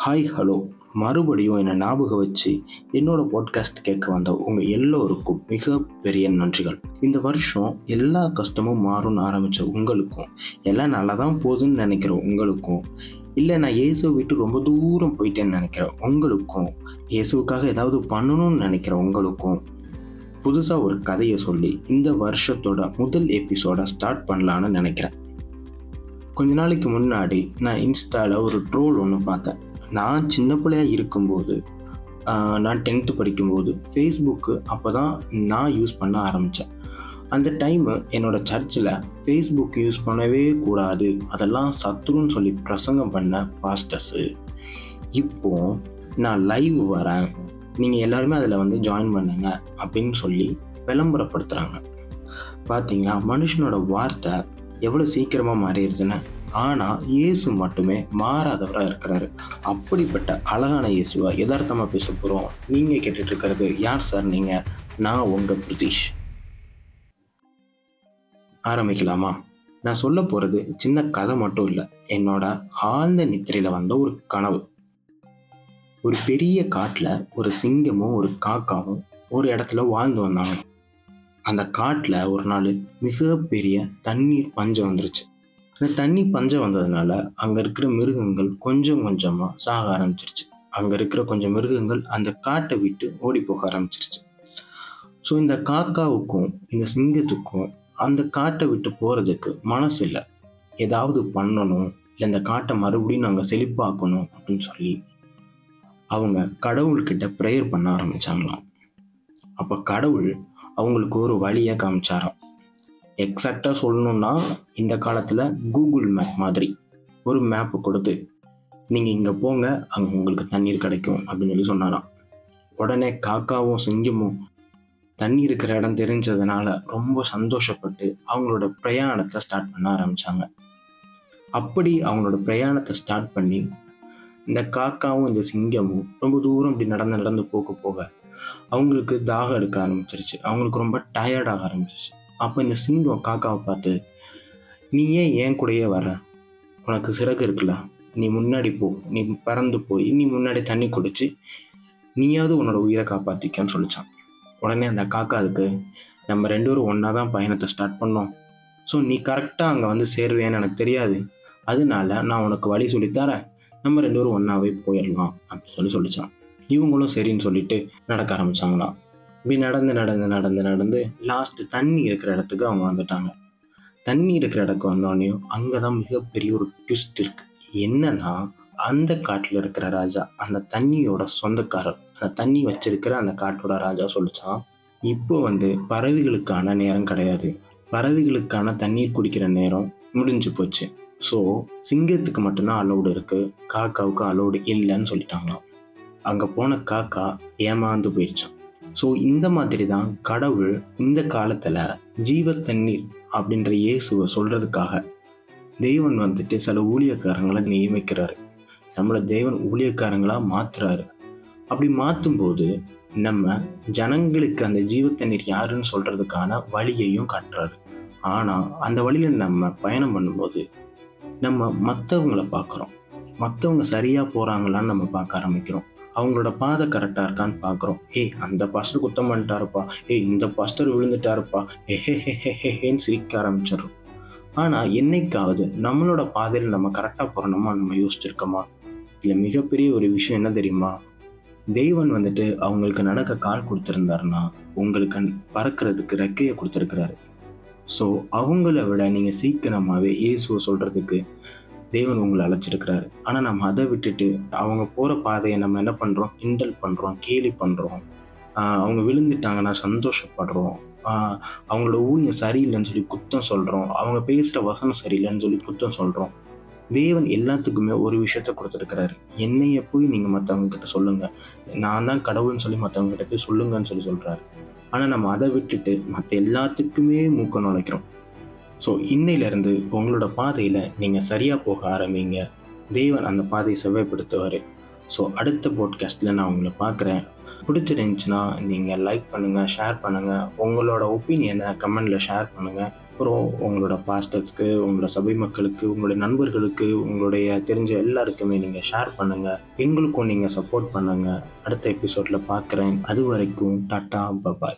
Hi hello, மறுபடியும் என்னை ஞாபகம் வச்சு என்னோட பாட்காஸ்ட் கேட்க வந்த உங்கள் எல்லோருக்கும் மிகப்பெரிய நன்றிகள். இந்த வருஷம் எல்லா கஷ்டமும் மாறும்னு ஆரம்பித்த உங்களுக்கும், எல்லாம் நல்லா தான் போகுதுன்னு நினைக்கிற உங்களுக்கும், இல்லை நான் இயேசுவை விட்டு ரொம்ப தூரம் போயிட்டேன்னு நினைக்கிற உங்களுக்கும், இயேசுவுக்காக ஏதாவது பண்ணணும்னு நினைக்கிற உங்களுக்கும் புதுசாக ஒரு கதையை சொல்லி இந்த வருஷத்தோட முதல் எபிசோடை ஸ்டார்ட் பண்ணலான்னு நினைக்கிறேன். கொஞ்ச நாளைக்கு முன்னாடி நான் இன்ஸ்டாவில் ஒரு ட்ரோல் ஒன்று பார்த்தேன். நான் சின்ன பிள்ளையாக இருக்கும்போது, நான் 10th படிக்கும்போது ஃபேஸ்புக்கு அப்போ தான் நான் யூஸ் பண்ண ஆரம்பித்தேன். அந்த டைமு என்னோடய சர்ச்சில் ஃபேஸ்புக் யூஸ் பண்ணவே கூடாது, அதெல்லாம் சத்துருன்னு சொல்லி பிரசங்கம் பண்ண பாஸ்டர்ஸு இப்போது நான் லைவ் வரேன், நீங்கள் எல்லாருமே அதில் ஜாயின் பண்ணுங்க அப்படின்னு சொல்லி விளம்பரப்படுத்துகிறாங்க. பார்த்தீங்களா, மனுஷனோட வார்த்தை எவ்வளோ சீக்கிரமாக மாறிடுச்சுன்னு. ஆனால் இயேசு மட்டுமே மாறாதவராக இருக்கிறாரு. அப்படிப்பட்ட அழகான இயேசுவை யதார்த்தமாக பேச போகிறோம். நீங்கள் கேட்டுட்டு இருக்கிறது யார் சார் நீங்கள்? நான் உங்கள் பிரித்திஷ். ஆரம்பிக்கலாமா? நான் சொல்ல போகிறது சின்ன கதை மட்டும் இல்லை, என்னோட ஆழ்ந்த நித்திரையில் வந்த ஒரு கனவு. ஒரு பெரிய காட்டில் ஒரு சிங்கமும் ஒரு காக்காவும் ஒரு இடத்துல வாழ்ந்து வந்தாங்க. அந்த காட்டில் ஒரு நாள் மிகப்பெரிய தண்ணீர் பஞ்சம் வந்துருச்சு. அந்த தண்ணி பஞ்சம் வந்ததுனால அங்கே இருக்கிற மிருகங்கள் கொஞ்சம் கொஞ்சமாக சாக ஆரம்பிச்சிருச்சு. அங்கே இருக்கிற கொஞ்சம் மிருகங்கள் அந்த காட்டை விட்டு ஓடி போக ஆரம்பிச்சிருச்சு. ஸோ இந்த காக்காவுக்கும் இந்த சிங்கத்துக்கும் அந்த காட்டை விட்டு போகிறதுக்கு மனசு இல்லை. ஏதாவது பண்ணணும், இல்லை இந்த காட்டை மறுபடியும் நாங்கள் செழிப்பாக்கணும் அப்படின்னு சொல்லி அவங்க கடவுள்கிட்ட ப்ரேயர் பண்ண ஆரம்பித்தாங்களாம். அப்போ கடவுள் அவங்களுக்கு ஒரு வழியை காமிச்சாராம். எக்ஸாக்டாக சொல்லணுன்னா, இந்த காலத்தில் கூகுள் மேப் மாதிரி ஒரு மேப்பு கொடுத்து நீங்கள் இங்கே போங்க, அங்கே உங்களுக்கு தண்ணீர் கிடைக்கும் அப்படின்னு சொல்லி சொன்னாராம். உடனே காக்காவும் சிங்கமும் தண்ணி இருக்கிற இடம் தெரிஞ்சதுனால ரொம்ப சந்தோஷப்பட்டு அவங்களோட பிரயாணத்தை ஸ்டார்ட் பண்ண ஆரம்பித்தாங்க. அப்படி அவங்களோட பிரயாணத்தை ஸ்டார்ட் பண்ணி இந்த காக்காவும் இந்த சிங்கமும் ரொம்ப தூரம் இப்படி நடந்து நடந்து போக போக அவங்களுக்கு தாகம் எடுக்க ஆரம்பிச்சிருச்சு. அவங்களுக்கு ரொம்ப டயர்டாக ஆரம்பிச்சிருச்சு. அப்போ இந்த சிங்கம் காக்காவை பார்த்து, நீ ஏன் என் கூடயே வர? உனக்கு சிறகு இருக்குல்ல, நீ முன்னாடி போ, நீ பறந்து போய் நீ முன்னாடி தண்ணி குடிச்சு நீயாவது உன்னோட உயிரை காப்பாற்றிக்கன்னு சொல்லிச்சான். உடனே அந்த காக்கா அதுக்கு, நம்ம 2 பேரும் ஒன்றா தான் பயணத்தை ஸ்டார்ட் பண்ணோம், ஸோ நீ கரெக்டாக அங்கே சேருவேன்னு எனக்கு தெரியாது, அதனால நான் உனக்கு வழி சொல்லித்தரேன், நம்ம 2 பேரும் ஒன்றாவே போயிடலாம் அப்படின்னு சொல்லிச்சான். இவங்களும் சரின்னு சொல்லிட்டு நடக்க ஆரம்பித்தாங்களாம். இப்படி நடந்து நடந்து நடந்து நடந்து லாஸ்ட்டு தண்ணி இருக்கிற இடத்துக்கு அவங்க வந்துட்டாங்க. தண்ணி இருக்கிற இடத்துக்கு வந்தோடனே அங்கே தான் மிகப்பெரிய ஒரு ட்விஸ்ட் இருக்குது. என்னன்னா, அந்த காட்டில் இருக்கிற ராஜா, அந்த தண்ணியோட சொந்தக்காரர், அந்த தண்ணி வச்சிருக்கிற அந்த காட்டோட ராஜா சொல்லிச்சான், இப்போ பறவைகளுக்கான நேரம் கிடையாது, பறவைகளுக்கான தண்ணீர் குடிக்கிற நேரம் முடிஞ்சு போச்சு. ஸோ சிங்கத்துக்கு மட்டும்தான் அலௌடு இருக்குது, காக்காவுக்கு அலௌடு இல்லைன்னு சொல்லிட்டாங்களாம். அங்கே போன காக்கா ஏமாந்து போயிடுச்சான். ஸோ இந்த மாதிரி தான் கடவுள் இந்த காலத்தில் ஜீவ தண்ணீர் அப்படின்ற இயேசுவை சொல்கிறதுக்காக தெய்வன் சில ஊழியக்காரங்களை நியமிக்கிறாரு. நம்மளை தேவன் ஊழியக்காரங்களாக மாற்றுறாரு. அப்படி மாற்றும்போது நம்ம ஜனங்களுக்கு அந்த ஜீவ தண்ணீர் யாருன்னு சொல்கிறதுக்கான வழியையும் காட்டுறாரு. ஆனால் அந்த வழியில் நம்ம பயணம் பண்ணும்போது நம்ம மற்றவங்களை பார்க்குறோம், மற்றவங்க சரியாக போகிறாங்களான்னு நம்ம பார்க்க ஆரம்பிக்கிறோம். அவங்களோட பாதை கரெக்டாக இருக்கான்னு பார்க்குறோம். அந்த பாஸ்டர் குத்தம் பண்ணிட்டாருப்பா, இந்த பாஸ்டர் விழுந்துட்டாருப்பா, ஹேன்னு சிரிக்க ஆரம்பிச்சிடுறோம். ஆனால் என்னைக்காவது நம்மளோட பாதையில் நம்ம கரெக்டாக போகிறோமா நம்ம யோசிச்சிருக்கோமா? இதில் மிகப்பெரிய ஒரு விஷயம் என்ன தெரியுமா? தெய்வன் அவங்களுக்கு நடக்க கால் கொடுத்துருந்தாருன்னா உங்களுக்கு பறக்கிறதுக்கு ரெக்கையை கொடுத்துருக்கிறாரு. ஸோ அவங்கள விட நீங்கள் சீக்கிரமாகவே இயேசுவை சொல்கிறதுக்கு தேவன் உங்களை அழைச்சிருக்கிறாரு. ஆனால் நம்ம அதை விட்டுட்டு அவங்க போகிற பாதையை நம்ம என்ன பண்ணுறோம்? கிண்டல் பண்ணுறோம், கேலி பண்ணுறோம், அவங்க விழுந்துட்டாங்கன்னா சந்தோஷப்படுறோம், அவங்களோட ஊழியம் சரியில்லைன்னு சொல்லி குத்தம் சொல்கிறோம், அவங்க பேசுகிற வசனம் சரியில்லைன்னு சொல்லி குத்தம் சொல்கிறோம். தேவன் எல்லாத்துக்குமே ஒரு விஷயத்த கொடுத்துருக்கிறாரு. என்னைய போய் நீங்கள் மற்றவங்க கிட்ட சொல்லுங்கள், நான் தான் கடவுள்னு சொல்லி மற்றவங்க கிட்ட போய் சொல்லுங்கன்னு சொல்லி சொல்கிறாரு. ஆனால் நம்ம அதை விட்டுட்டு மற்ற எல்லாத்துக்குமே மூக்க நுழைக்கிறோம். ஸோ இன்னையிலேருந்து உங்களோட பாதையில் நீங்கள் சரியாக போக ஆரம்பிங்க, தேவன் அந்த பாதையை செவ்வாய்ப்படுத்துவார். ஸோ அடுத்த பாட்காஸ்ட்டில் நான் உங்களை பார்க்குறேன். பிடிச்சிருந்துச்சுன்னா நீங்கள் லைக் பண்ணுங்கள், ஷேர் பண்ணுங்கள், உங்களோட ஒப்பீனியனை கமெண்டில் ஷேர் பண்ணுங்கள். அப்புறம் உங்களோட பாஸ்டர்ஸ்க்கு, உங்களோட சபை மக்களுக்கு, உங்களுடைய நண்பர்களுக்கு, உங்களுடைய தெரிஞ்ச எல்லாருக்குமே நீங்கள் ஷேர் பண்ணுங்கள். எங்களுக்கும் நீங்கள் சப்போர்ட் பண்ணுங்கள். அடுத்த எபிசோடில் பார்க்குறேன். அது வரைக்கும் டாட்டா, பபாய்.